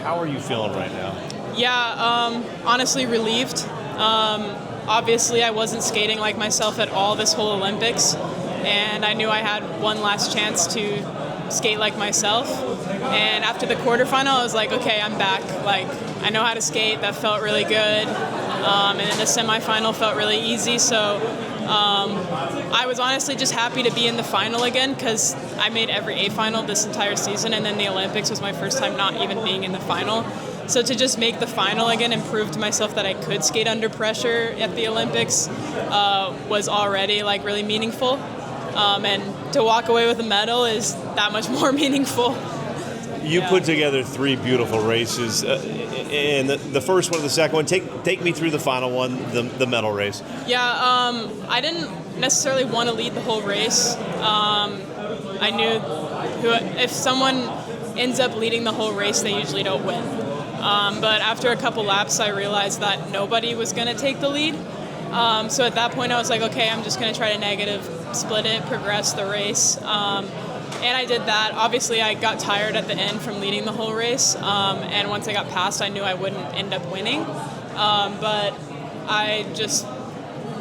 How are you feeling right now? Yeah, honestly relieved. Obviously, I wasn't skating like myself at all this whole Olympics, and I knew I had one last chance to skate like myself. And after the quarterfinal, I was like, okay, I'm back. Like, I know how to skate. That felt really good. And then the semifinal felt really easy. So I was honestly just happy to be in the final again because I made every A final this entire season, and then the Olympics was my first time not even being in the final. So to just make the final again and prove to myself that I could skate under pressure at the Olympics was already like really meaningful. And to walk away with a medal is that much more meaningful. You put together 3 beautiful races, and the first one and the second one. Take me through the final one, the medal race. Yeah, I didn't necessarily want to lead the whole race. I knew if someone ends up leading the whole race, they usually don't win. But after a couple laps, I realized that nobody was going to take the lead. So at that point, I was like, okay, I'm just going to try to negative split it, progress the race. And I did that. Obviously, I got tired at the end from leading the whole race. And once I got past, I knew I wouldn't end up winning. But I just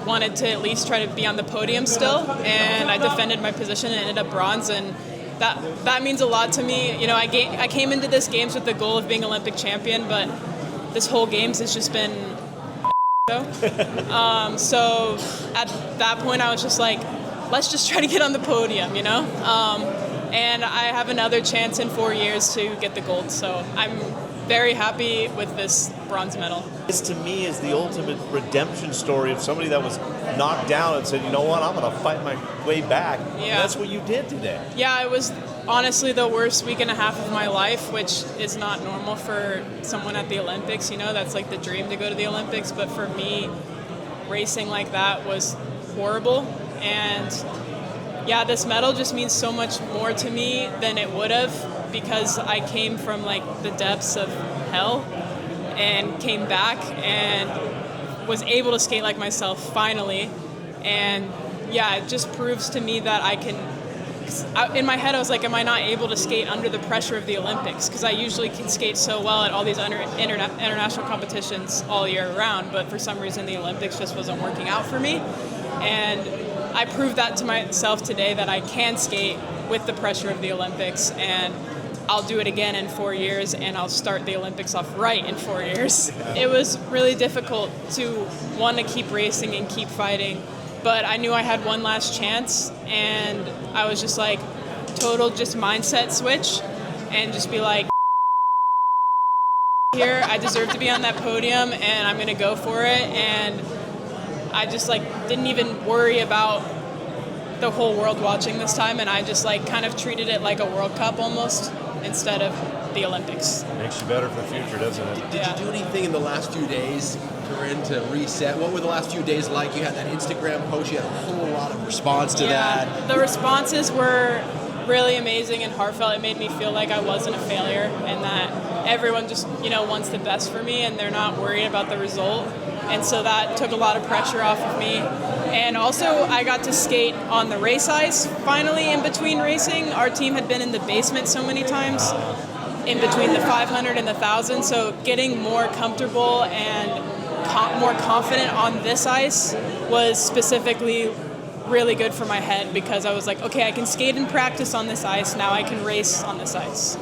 wanted to at least try to be on the podium still. And I defended my position and ended up bronze. And that means a lot to me. You know, I came into this games with the goal of being Olympic champion, but this whole games has just been so at that point, I was just like, let's just try to get on the podium, you know? And I have another chance in 4 years to get the gold, so I'm very happy with this bronze medal. This, to me, is the ultimate redemption story of somebody that was knocked down and said, you know what, I'm going to fight my way back. Yeah. And that's what you did today. Yeah, it was honestly the worst week and a half of my life, which is not normal for someone at the Olympics. You know, that's like the dream to go to the Olympics. But for me, racing like that was horrible. And yeah, this medal just means so much more to me than it would have, because I came from like the depths of hell and came back and was able to skate like myself finally. And yeah, it just proves to me that I can. In my head, I was like, am I not able to skate under the pressure of the Olympics? Because I usually can skate so well at all these international competitions all year round, but for some reason the Olympics just wasn't working out for me. And I proved that to myself today, that I can skate with the pressure of the Olympics, and I'll do it again in 4 years, and I'll start the Olympics off right in 4 years. It was really difficult to want to keep racing and keep fighting, but I knew I had one last chance, and I was just like, total just mindset switch, and just be like, here, I deserve to be on that podium, and I'm going to go for it. And I just like didn't even worry about the whole world watching this time, and I just like kind of treated it like a World Cup almost instead of the Olympics. Makes you better for the future, doesn't it? Did you do anything in the last few days, Corinne, to reset? What were the last few days like? You had that Instagram post, you had a whole lot of response to that. The responses were really amazing and heartfelt. It made me feel like I wasn't a failure, and that everyone just, you know, wants the best for me, and they're not worried about the result. And so that took a lot of pressure off of me. And also, I got to skate on the race ice finally in between racing. Our team had been in the basement so many times in between the 500 and the 1,000. So getting more comfortable and more confident on this ice was specifically really good for my head, because I was like, okay, I can skate and practice on this ice. Now I can race on this ice.